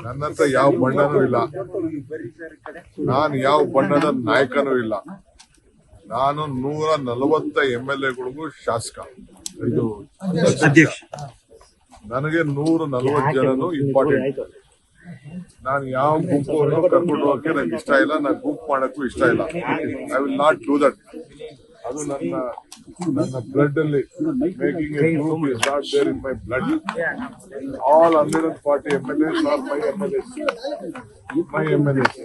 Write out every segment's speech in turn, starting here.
ನನ್ನ ಹತ್ರ ಯಾವ ಬಣ್ಣನೂ ಇಲ್ಲ. ನಾನು ಯಾವ ಬಣ್ಣದ ನಾಯಕನೂ ಇಲ್ಲ. ನಾನು 140 MLAಗಳಿಗೂ ಶಾಸಕ, ಇದು ಅಧ್ಯಕ್ಷ. ನನಗೆ 140 ಜನನು ಇಂಪಾರ್ಟೆಂಟ್. ನಾನು ಯಾವ ಗುಂಪನ್ನು ಕರ್ಕೊಂಡು ಹೋಗಕ್ಕೆ ನಂಗೆ ಇಷ್ಟ ಇಲ್ಲ. ನಾನು ಗುಂಪು ಮಾಡಕ್ಕೂ ಇಷ್ಟ ಇಲ್ಲ. I will not do that. ಅದು ನನ್ನ ಬ್ಲಡ್ ಅಲ್ಲಿ making a group is not there in my blood. All 140 MLAs are my MLAs.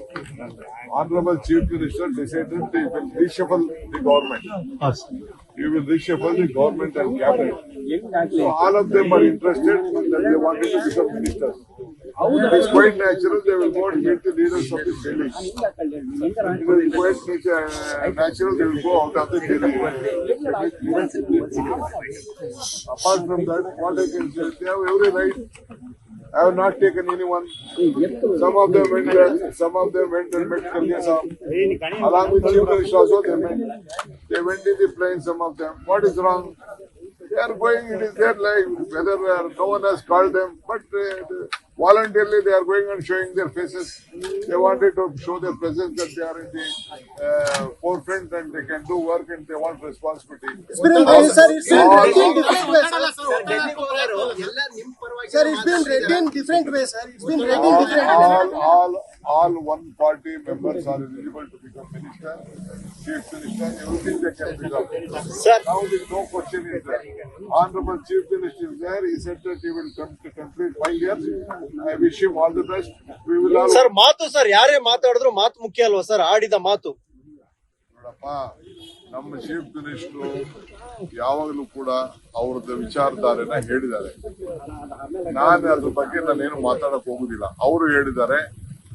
Honorable Chief Minister decided he will reshuffle the government. He will reshuffle the government and cabinet. So all of them are interested that they wanted to become ministers. It is quite natural they will go and meet the leaders of the Delhi. It is quite natural they will go out of the Delhi. Apart from that, what I can say, they have every right. I have not taken anyone. Some of them went and met Kanyasam. Along with Chief Minister also they went in the plane, some of them. What is wrong? They are going, it is their life. Whether no one has called them, but voluntarily they are going and showing their faces. They wanted to show their presence that they are in the forefront and they can do work and they want responsibility. It's been read in different ways. Sir, it's been read in different ways, sir. It's been read in different ways. All one party members are eligible to become minister, chief minister, everything they can become. Sir. Now the no question is there. Honorable Chief Minister is there. He said that he will come to complete 5 years. I wish him all the best. We will all. Sir ಮಾತು sir ಯಾರೇ ಮಾತಾಡಿದ್ರು ಮಾತು ಮುಖ್ಯ ಅಲ್ವಾ sir? ಆಡಿದ ಮಾತು ನೋಡಪ್ಪ, ನಮ್ಮ ಚೀಫ್ ಮಿನಿಸ್ಟರ್ ಯಾವಾಗಲೂ ಕೂಡ ಅವ್ರದ್ದು ವಿಚಾರಧಾರೆನ ಹೇಳಿದ್ದಾರೆ. ನಾನು ಅದ್ರ ಬಗ್ಗೆ ನಾನೇನು ಮಾತಾಡಕ್ ಹೋಗುದಿಲ್ಲ. ಅವರು ಹೇಳಿದ್ದಾರೆ,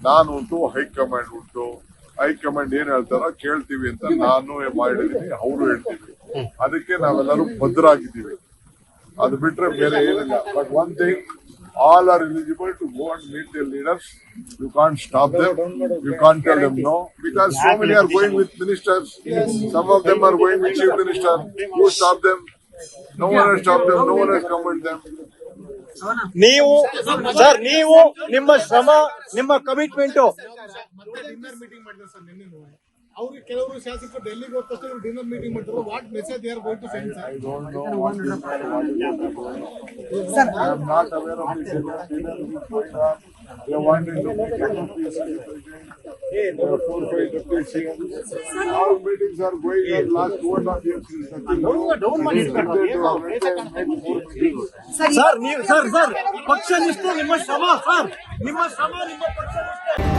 ನಾನು ಉಂಟು, ಹೈಕಮಾಂಡ್ ಉಂಟು. ಹೈಕಮಾಂಡ್ ಏನ್ ಹೇಳ್ತಾರೋ ಕೇಳ್ತೀವಿ ಅಂತ ನಾನು ಮಾಡಿದೀನಿ, ಅವರು ಹೇಳ್ತೀವಿ. ಅದಕ್ಕೆ ನಾವೆಲ್ಲರೂ ಭದ್ರಾಗಿದ್ದೀವಿ. ಅದು ಬಿಟ್ರೆ ಬೇರೆ ಏನಿಲ್ಲ. But one thing, all are eligible to go and meet their leaders. You can't stop them. You can't tell them no. Because so many are going with ministers. Some of them are going with chief minister. Who stop them? No one has stopped them. No one has commanded them. ನೀವು sir, ನೀವು ನಿಮ್ಮ ಶ್ರಮ, ನಿಮ್ಮ commitment dinner meeting ಮಾಡಿದ್ರು sir ನಿನ್ನೆ. ಅವ್ರಿಗೆ ಕೆಲವರು ಶಾಸಕರು ಡೆಲ್ಲಿಗೆ ಹೋದ ತಕ್ಷಣ ಡಿನ್ನರ್ ಮೀಟಿಂಗ್ ಮಾಡ್ತಾರೆ. What message they are going to send sir? I don't know what is sir, I am not aware of this dinner meeting going on. They wanted to make a peace agreement. 4-5 deputy CMs. All meetings are going on. Last 2.5 years is sir ನೀವು sir ಪಕ್ಷ ನಿಷ್ಠೆ ನಿಮ್ಮ ಶ್ರಮ sir, ನಿಮ್ಮ ಶ್ರಮ, ನಿಮ್ಮ ಪಕ್ಷ ನಿಷ್ಠೆ.